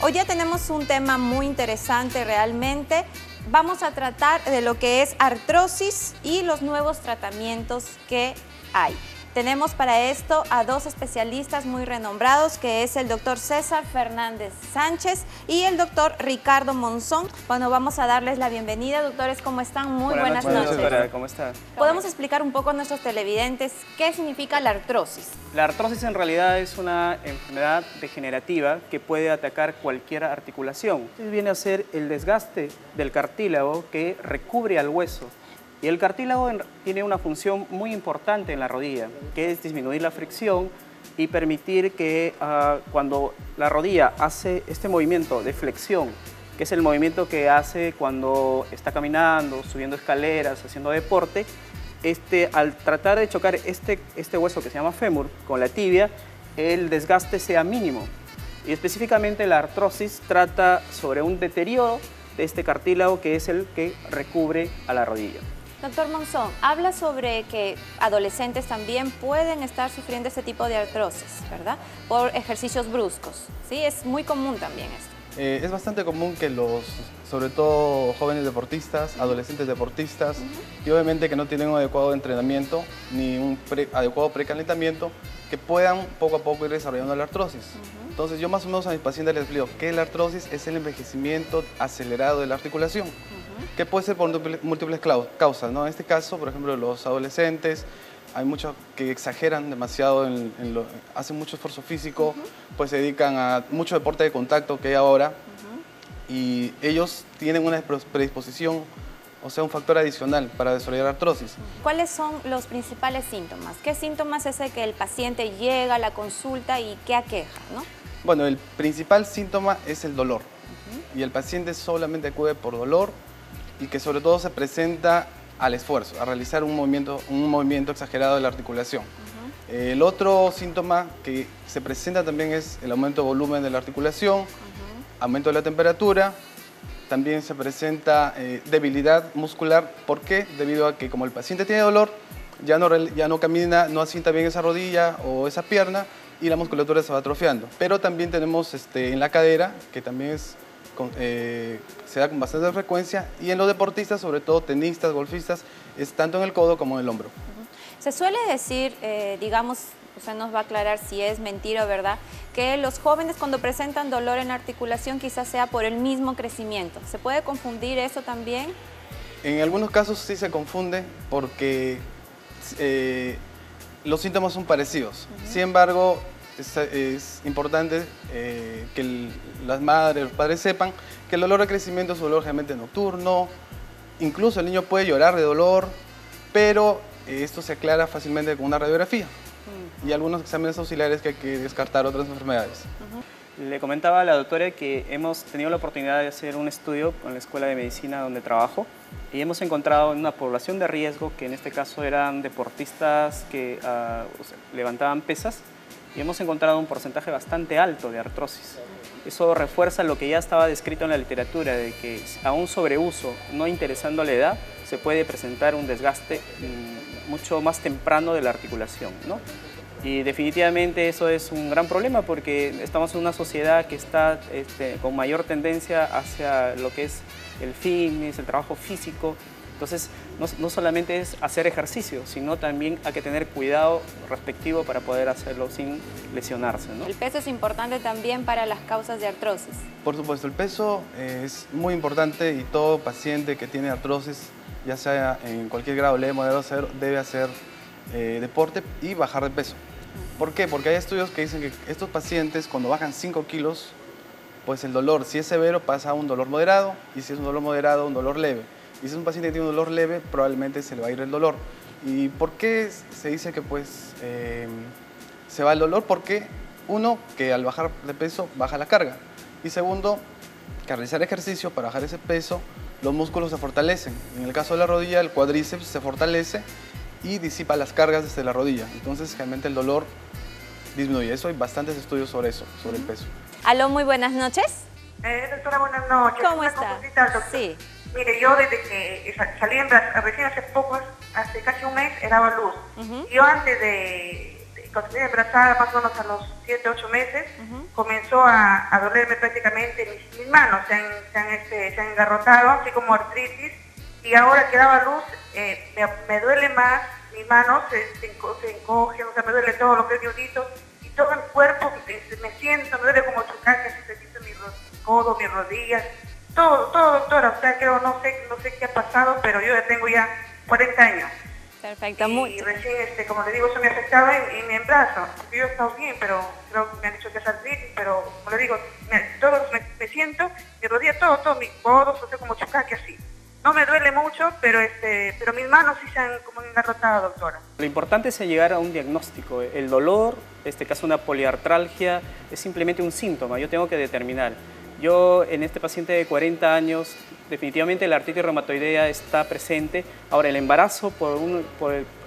Hoy ya tenemos un tema muy interesante realmente. Vamos a tratar de lo que es artrosis y los nuevos tratamientos que hay. Tenemos para esto a dos especialistas muy renombrados, que es el doctor César Fernández Sánchez y el doctor Ricardo Monzón. Bueno, vamos a darles la bienvenida. Doctores, ¿cómo están? Muy buenas noches. Doctora, ¿cómo está? ¿Podemos explicar un poco a nuestros televidentes qué significa la artrosis? La artrosis en realidad es una enfermedad degenerativa que puede atacar cualquier articulación. Viene a ser el desgaste del cartílago que recubre al hueso. Y el cartílago tiene una función muy importante en la rodilla, que es disminuir la fricción y permitir que cuando la rodilla hace este movimiento de flexión, que es el movimiento que hace cuando está caminando, subiendo escaleras, haciendo deporte, al tratar de chocar este hueso que se llama fémur con la tibia, el desgaste sea mínimo. Y específicamente la artrosis trata sobre un deterioro de este cartílago que es el que recubre a la rodilla. Doctor Monzón, habla sobre que adolescentes también pueden estar sufriendo este tipo de artrosis, ¿verdad? Por ejercicios bruscos, ¿sí? Es muy común también esto. Es bastante común que sobre todo jóvenes deportistas, adolescentes deportistas, y obviamente que no tienen un adecuado entrenamiento ni un adecuado precalentamiento, que puedan poco a poco ir desarrollando la artrosis. Entonces yo más o menos a mis pacientes les explico que la artrosis es el envejecimiento acelerado de la articulación, que puede ser por múltiples causas, ¿no? En este caso, por ejemplo, los adolescentes, hay muchos que exageran demasiado, hacen mucho esfuerzo físico, pues se dedican a mucho deporte de contacto que hay ahora, y ellos tienen una predisposición, o sea, un factor adicional para desarrollar artrosis. ¿Cuáles son los principales síntomas? ¿Qué síntomas es el que el paciente llega a la consulta y qué aqueja, ¿no? Bueno, el principal síntoma es el dolor, y el paciente solamente acude por dolor, y que sobre todo se presenta al esfuerzo, a realizar un movimiento exagerado de la articulación. El otro síntoma que se presenta también es el aumento de volumen de la articulación, aumento de la temperatura, también se presenta debilidad muscular. ¿Por qué? Debido a que como el paciente tiene dolor, ya no camina, no asienta bien esa rodilla o esa pierna y la musculatura se va atrofiando. Pero también tenemos en la cadera, que también se da con bastante frecuencia, y en los deportistas, sobre todo tenistas, golfistas, es tanto en el codo como en el hombro. Se suele decir, digamos, usted nos va a aclarar si es mentira o verdad, que los jóvenes cuando presentan dolor en la articulación quizás sea por el mismo crecimiento. ¿Se puede confundir eso también? En algunos casos sí se confunde porque los síntomas son parecidos. Sin embargo, es importante que las madres, los padres sepan que el dolor de crecimiento es un dolor generalmente nocturno. Incluso el niño puede llorar de dolor, pero esto se aclara fácilmente con una radiografía y algunos exámenes auxiliares que hay que descartar otras enfermedades. Le comentaba a la doctora que hemos tenido la oportunidad de hacer un estudio con la Escuela de Medicina donde trabajo y hemos encontrado una población de riesgo que en este caso eran deportistas que levantaban pesas, y hemos encontrado un porcentaje bastante alto de artrosis. Eso refuerza lo que ya estaba descrito en la literatura, de que a un sobreuso, no interesando la edad, se puede presentar un desgaste mucho más temprano de la articulación, ¿no? Y definitivamente eso es un gran problema porque estamos en una sociedad que está con mayor tendencia hacia lo que es el fitness, el trabajo físico. Entonces, no solamente es hacer ejercicio, sino también hay que tener cuidado respectivo para poder hacerlo sin lesionarse, ¿no? El peso es importante también para las causas de artrosis. Por supuesto, el peso es muy importante y todo paciente que tiene artrosis, ya sea en cualquier grado, leve, moderado, severo, debe hacer deporte y bajar de peso. ¿Por qué? Porque hay estudios que dicen que estos pacientes cuando bajan 5 kilos, pues el dolor, si es severo, pasa a un dolor moderado, y si es un dolor moderado, un dolor leve. Y si es un paciente que tiene un dolor leve, probablemente se le va a ir el dolor. ¿Y por qué se dice que se va el dolor? Porque uno, que al bajar de peso baja la carga. Y segundo, que al realizar ejercicio para bajar ese peso, los músculos se fortalecen. En el caso de la rodilla, el cuádriceps se fortalece y disipa las cargas desde la rodilla. Entonces, realmente el dolor disminuye. Eso hay bastantes estudios sobre eso, sobre el peso. Aló, muy buenas noches. Doctora, buenas noches. ¿Cómo está? Sí. Mire, yo desde que salí recién hace casi un mes, he dado a luz. Yo antes de cuando estoy embarazada, más o menos a los 7, 8 meses, comenzó a dolerme prácticamente mis manos, se han engarrotado, así como artritis, y ahora que daba luz, me duele más, mis manos se encogen, o sea, me duele todo lo que es diodito, y todo el cuerpo me siento, me duele como chocar, así se siento mis codos, mis rodillas, todo, doctora, o sea, creo, no sé qué ha pasado, pero yo ya tengo 40 años. Perfecto. Y recién, como le digo, eso me afectaba en mi embarazo. Porque yo he estado bien, pero creo que me han dicho que es artritis, pero como le digo, me siento, mi rodilla, todo, mis codos, o sea, como chocaque así. No me duele mucho, pero mis manos sí se han como engarrotado, doctora. Lo importante es llegar a un diagnóstico. El dolor, en este caso una poliartralgia, es simplemente un síntoma. Yo tengo que determinar. Yo en este paciente de 40 años, definitivamente la artritis reumatoidea está presente. Ahora, el embarazo por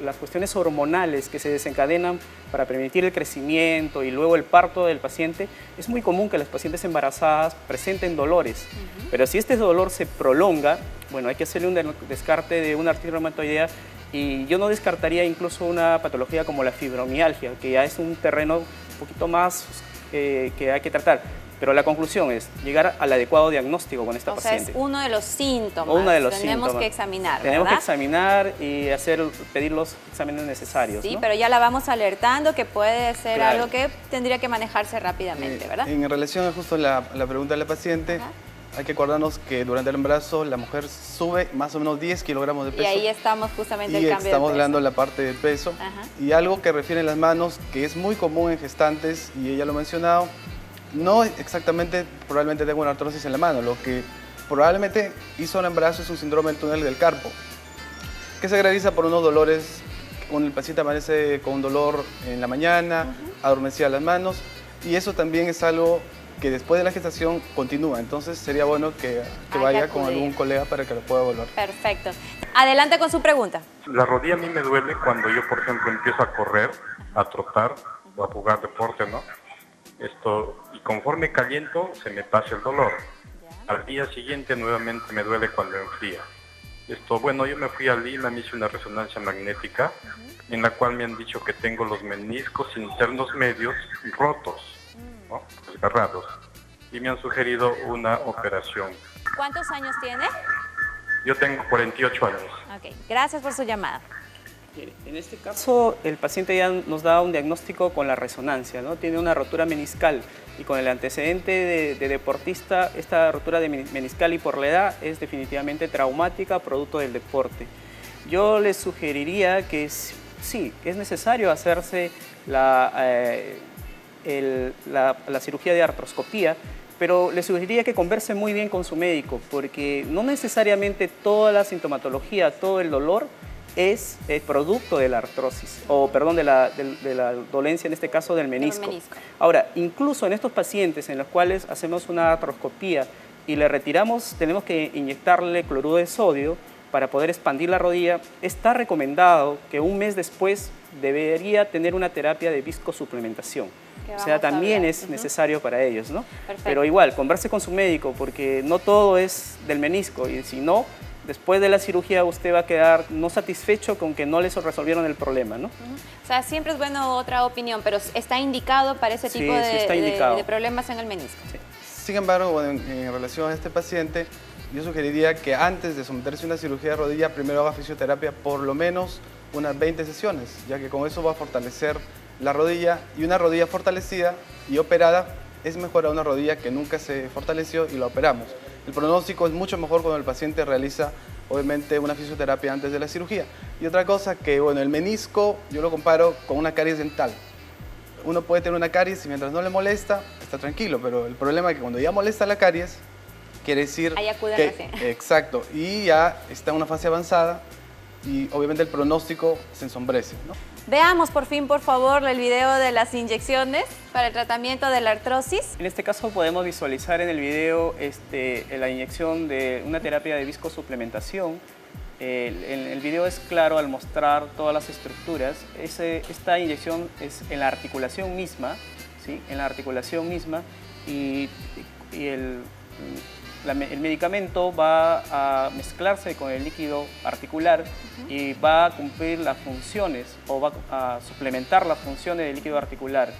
las cuestiones hormonales que se desencadenan para permitir el crecimiento y luego el parto del paciente, es muy común que las pacientes embarazadas presenten dolores. Pero si este dolor se prolonga, bueno, hay que hacerle un descarte de una artritis reumatoidea, y yo no descartaría incluso una patología como la fibromialgia, que ya es un terreno un poquito más que hay que tratar. Pero la conclusión es llegar al adecuado diagnóstico con esta paciente. O sea, es uno de los síntomas. Uno de los Tenemos síntomas. que examinar, Tenemos ¿verdad? que examinar y pedir los exámenes necesarios, Sí, ¿no? pero ya la vamos alertando que puede ser Claro. algo que tendría que manejarse rápidamente, ¿verdad? En relación a justo la pregunta de la paciente, hay que acordarnos que durante el embarazo la mujer sube más o menos 10 kilogramos de peso. Y ahí estamos justamente y el cambio estamos de peso. hablando de la parte del peso. Y algo que refiere las manos, que es muy común en gestantes, y ella lo ha mencionado, no exactamente, probablemente tenga una artrosis en la mano. Lo que probablemente hizo el embarazo es un síndrome del túnel del carpo, que se caracteriza por unos dolores, cuando el paciente amanece con un dolor en la mañana, adormecida las manos, y eso también es algo que después de la gestación continúa. Entonces sería bueno que vaya con algún colega para que lo pueda evaluar. Perfecto. Adelante con su pregunta. La rodilla a mí me duele cuando yo, por ejemplo, empiezo a correr, a trotar o a jugar deporte, ¿no? Y conforme caliento, se me pasa el dolor. Al día siguiente nuevamente me duele cuando enfría. Bueno, yo me fui a Lima, me hice una resonancia magnética, en la cual me han dicho que tengo los meniscos internos medios rotos, ¿no? Desgarrados. Y me han sugerido una operación. ¿Cuántos años tiene? Yo tengo 48 años. Ok, gracias por su llamada. En este caso, el paciente ya nos da un diagnóstico con la resonancia, ¿no? Tiene una rotura meniscal, y con el antecedente de deportista, esta rotura de meniscal y por la edad es definitivamente traumática, producto del deporte. Yo les sugeriría que sí, que es necesario hacerse la cirugía de artroscopía, pero les sugeriría que converse muy bien con su médico, porque no necesariamente toda la sintomatología, todo el dolor es producto de la artrosis, o perdón, de la dolencia, en este caso del menisco. Ahora, incluso en estos pacientes en los cuales hacemos una artroscopía y le retiramos, tenemos que inyectarle cloruro de sodio para poder expandir la rodilla, está recomendado que un mes después debería tener una terapia de viscosuplementación. O sea, también es necesario para ellos, ¿no? Perfecto. Pero igual, converse con su médico, porque no todo es del menisco, y si no, después de la cirugía usted va a quedar no satisfecho con que no les resolvieron el problema, ¿no? O sea, siempre es bueno otra opinión, pero está indicado para ese tipo de problemas en el menisco. Sí. Sin embargo, bueno, en relación a este paciente, yo sugeriría que antes de someterse a una cirugía de rodilla, primero haga fisioterapia por lo menos unas 20 sesiones, ya que con eso va a fortalecer la rodilla, y una rodilla fortalecida y operada es mejor a una rodilla que nunca se fortaleció y la operamos. El pronóstico es mucho mejor cuando el paciente realiza, obviamente, una fisioterapia antes de la cirugía. Y otra cosa que, bueno, el menisco yo lo comparo con una caries dental. Uno puede tener una caries y mientras no le molesta, está tranquilo, pero el problema es que cuando ya molesta la caries, quiere decir que, exacto, y ya está en una fase avanzada y obviamente el pronóstico se ensombrece, ¿no? Veamos por fin, por favor, el video de las inyecciones para el tratamiento de la artrosis. En este caso podemos visualizar en el video la inyección de una terapia de viscosuplementación. El video es claro al mostrar todas las estructuras. Esta inyección es en la articulación misma, ¿sí? En la articulación misma, y el medicamento va a mezclarse con el líquido articular y va a cumplir las funciones o va a suplementar las funciones del líquido articular.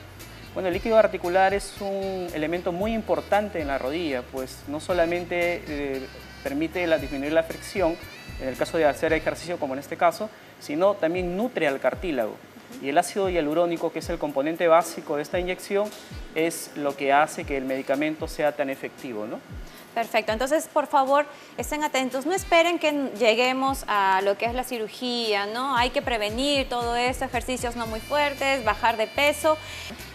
Bueno, el líquido articular es un elemento muy importante en la rodilla, pues no solamente permite disminuir la fricción, en el caso de hacer ejercicio como en este caso, sino también nutre al cartílago. Y el ácido hialurónico, que es el componente básico de esta inyección, es lo que hace que el medicamento sea tan efectivo, ¿no? Perfecto, entonces por favor estén atentos, no esperen que lleguemos a lo que es la cirugía, ¿no? Hay que prevenir todo esto, ejercicios no muy fuertes, bajar de peso.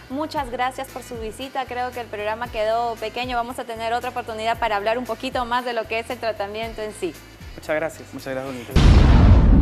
Muchas gracias por su visita, creo que el programa quedó pequeño, vamos a tener otra oportunidad para hablar un poquito más de lo que es el tratamiento en sí. Muchas gracias. Muchas gracias, Bonita.